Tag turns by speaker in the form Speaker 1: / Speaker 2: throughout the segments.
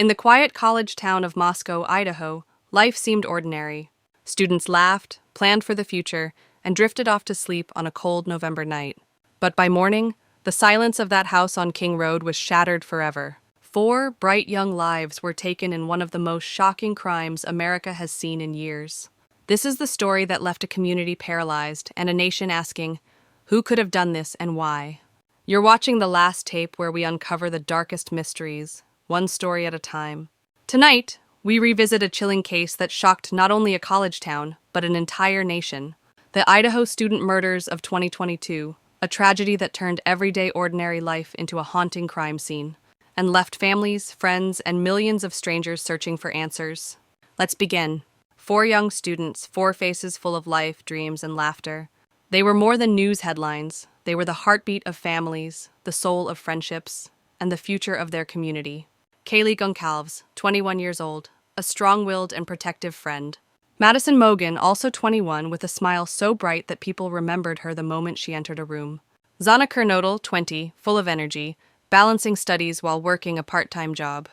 Speaker 1: In the quiet college town of Moscow, Idaho, life seemed ordinary. Students laughed, planned for the future, and drifted off to sleep on a cold November night. But by morning, the silence of that house on King Road was shattered forever. 4 bright young lives were taken in one of the most shocking crimes America has seen in years. This is the story that left a community paralyzed and a nation asking, who could have done this and why? You're watching the last tape where we uncover the darkest mysteries, one story at a time. Tonight, we revisit a chilling case that shocked not only a college town, but an entire nation. The Idaho student murders of 2022, a tragedy that turned everyday ordinary life into a haunting crime scene, and left families, friends, and millions of strangers searching for answers. Let's begin. 4 young students, 4 faces full of life, dreams, and laughter. They were more than news headlines. They were the heartbeat of families, the soul of friendships, and the future of their community. Kaylee Goncalves, 21 years old, a strong-willed and protective friend. Madison Mogan, also 21, with a smile so bright that people remembered her the moment she entered a room. Zana Kernodal, 20, full of energy, balancing studies while working a part-time job.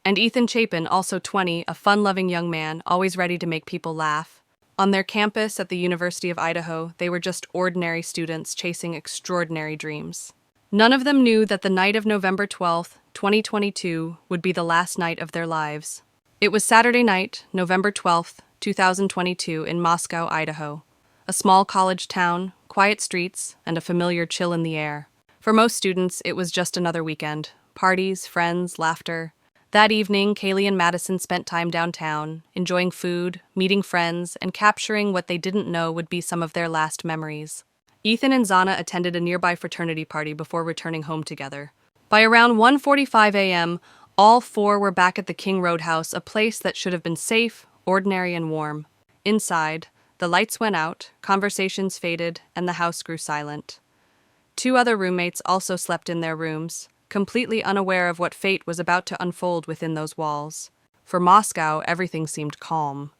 Speaker 1: And Ethan Chapin, also 20, a fun-loving young man, always ready to make people laugh. On their campus at the University of Idaho, they were just ordinary students chasing extraordinary dreams. None of them knew that the night of November 12th, 2022, would be the last night of their lives. It was Saturday night, November 12th, 2022, in Moscow, Idaho. A small college town, quiet streets, and a familiar chill in the air. For most students, it was just another weekend. Parties, friends, laughter. That evening, Kaylee and Madison spent time downtown, enjoying food, meeting friends, and capturing what they didn't know would be some of their last memories. Ethan and Zana attended a nearby fraternity party before returning home together. By around 1:45 a.m., all 4 were back at the King Road house, a place that should have been safe, ordinary, and warm. Inside, the lights went out, conversations faded, and the house grew silent. 2 other roommates also slept in their rooms, completely unaware of what fate was about to unfold within those walls. For Moscow, everything seemed calm.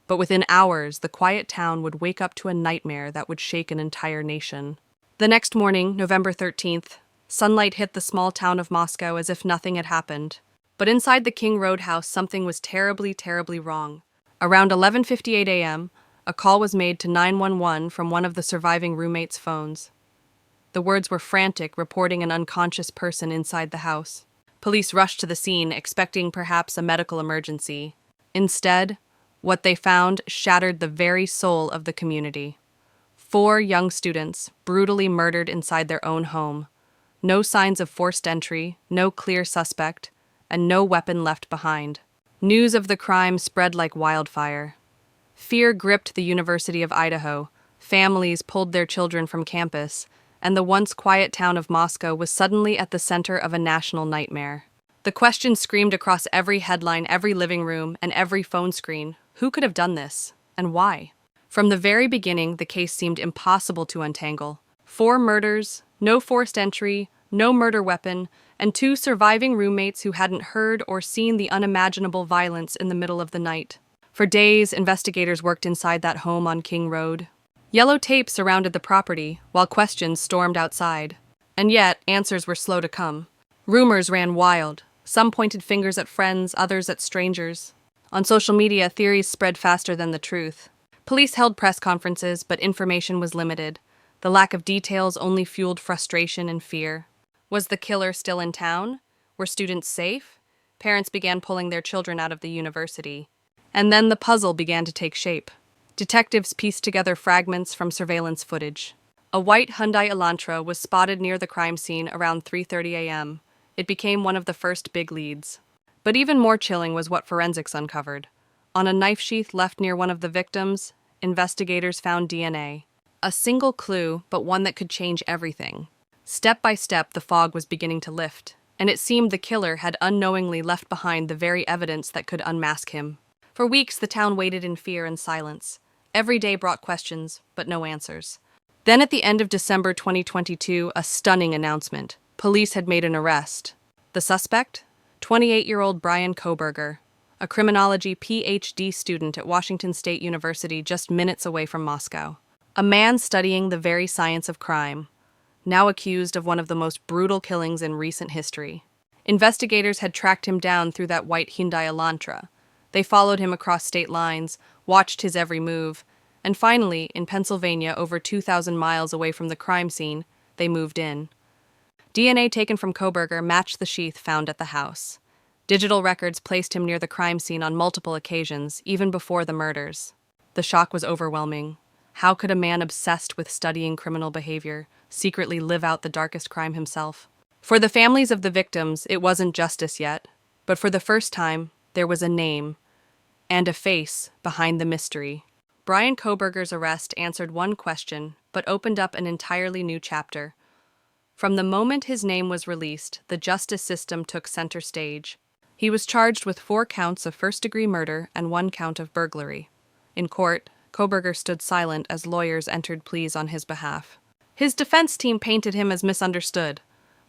Speaker 1: But within hours, the quiet town would wake up to a nightmare that would shake an entire nation. The next morning, November 13th, sunlight hit the small town of Moscow as if nothing had happened. But inside the King Road house, something was terribly, terribly wrong. Around 11:58 a.m., a call was made to 911 from one of the surviving roommates' phones. The words were frantic, reporting an unconscious person inside the house. Police rushed to the scene, expecting perhaps a medical emergency. Instead, what they found shattered the very soul of the community. 4 young students, brutally murdered inside their own home. No signs of forced entry, no clear suspect, and no weapon left behind. News of the crime spread like wildfire. Fear gripped the University of Idaho. Families pulled their children from campus, and the once quiet town of Moscow was suddenly at the center of a national nightmare. The question screamed across every headline, every living room, and every phone screen. Who could have done this, and why? From the very beginning, the case seemed impossible to untangle. 4 murders, no forced entry, no murder weapon, and 2 surviving roommates who hadn't heard or seen the unimaginable violence in the middle of the night. For days, investigators worked inside that home on King Road. Yellow tape surrounded the property, while questions stormed outside. And yet, answers were slow to come. Rumors ran wild. Some pointed fingers at friends, others at strangers. On social media, theories spread faster than the truth. Police held press conferences, but information was limited. The lack of details only fueled frustration and fear. Was the killer still in town? Were students safe? Parents began pulling their children out of the university. And then the puzzle began to take shape. Detectives pieced together fragments from surveillance footage. A white Hyundai Elantra was spotted near the crime scene around 3:30 a.m. It became one of the first big leads. But even more chilling was what forensics uncovered. On a knife sheath left near one of the victims, investigators found DNA. A single clue, but one that could change everything. Step by step, the fog was beginning to lift, and it seemed the killer had unknowingly left behind the very evidence that could unmask him. For weeks, the town waited in fear and silence. Every day brought questions, but no answers. Then at the end of December 2022, a stunning announcement. Police had made an arrest. The suspect? 28-year-old Brian Koberger, a criminology PhD student at Washington State University just minutes away from Moscow. A man studying the very science of crime, now accused of one of the most brutal killings in recent history. Investigators had tracked him down through that white Hyundai Elantra. They followed him across state lines, watched his every move, and finally, in Pennsylvania, over 2,000 miles away from the crime scene, they moved in. DNA taken from Koberger matched the sheath found at the house. Digital records placed him near the crime scene on multiple occasions, even before the murders. The shock was overwhelming. How could a man obsessed with studying criminal behavior secretly live out the darkest crime himself? For the families of the victims, it wasn't justice yet, but for the first time, there was a name and a face behind the mystery. Brian Koberger's arrest answered one question, but opened up an entirely new chapter. From the moment his name was released, the justice system took center stage. He was charged with 4 counts of first-degree murder and 1 count of burglary. In court, Koberger stood silent as lawyers entered pleas on his behalf. His defense team painted him as misunderstood,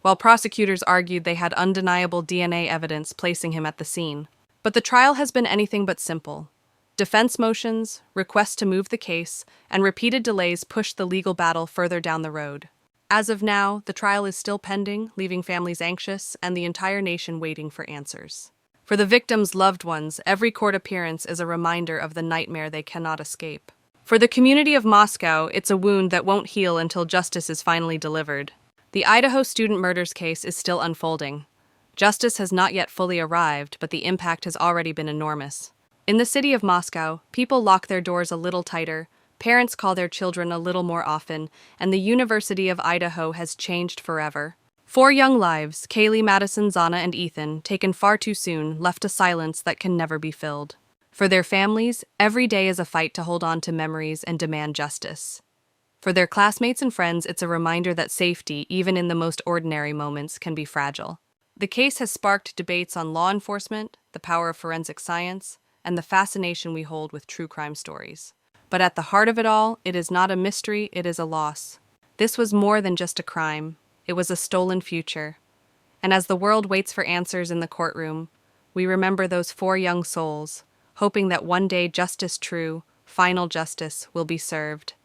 Speaker 1: while prosecutors argued they had undeniable DNA evidence placing him at the scene. But the trial has been anything but simple. Defense motions, requests to move the case, and repeated delays pushed the legal battle further down the road. As of now, the trial is still pending, leaving families anxious and the entire nation waiting for answers. For the victims' loved ones, every court appearance is a reminder of the nightmare they cannot escape. For the community of Moscow, it's a wound that won't heal until justice is finally delivered. The Idaho student murders case is still unfolding. Justice has not yet fully arrived, but the impact has already been enormous. In the city of Moscow, people lock their doors a little tighter, parents call their children a little more often, and the University of Idaho has changed forever. 4 young lives, Kaylee, Madison, Zana, and Ethan, taken far too soon, left a silence that can never be filled. For their families, every day is a fight to hold on to memories and demand justice. For their classmates and friends, it's a reminder that safety, even in the most ordinary moments, can be fragile. The case has sparked debates on law enforcement, the power of forensic science, and the fascination we hold with true crime stories. But at the heart of it all, it is not a mystery, it is a loss. This was more than just a crime. It was a stolen future. And as the world waits for answers in the courtroom, we remember those 4 young souls, hoping that one day justice true, final justice, will be served.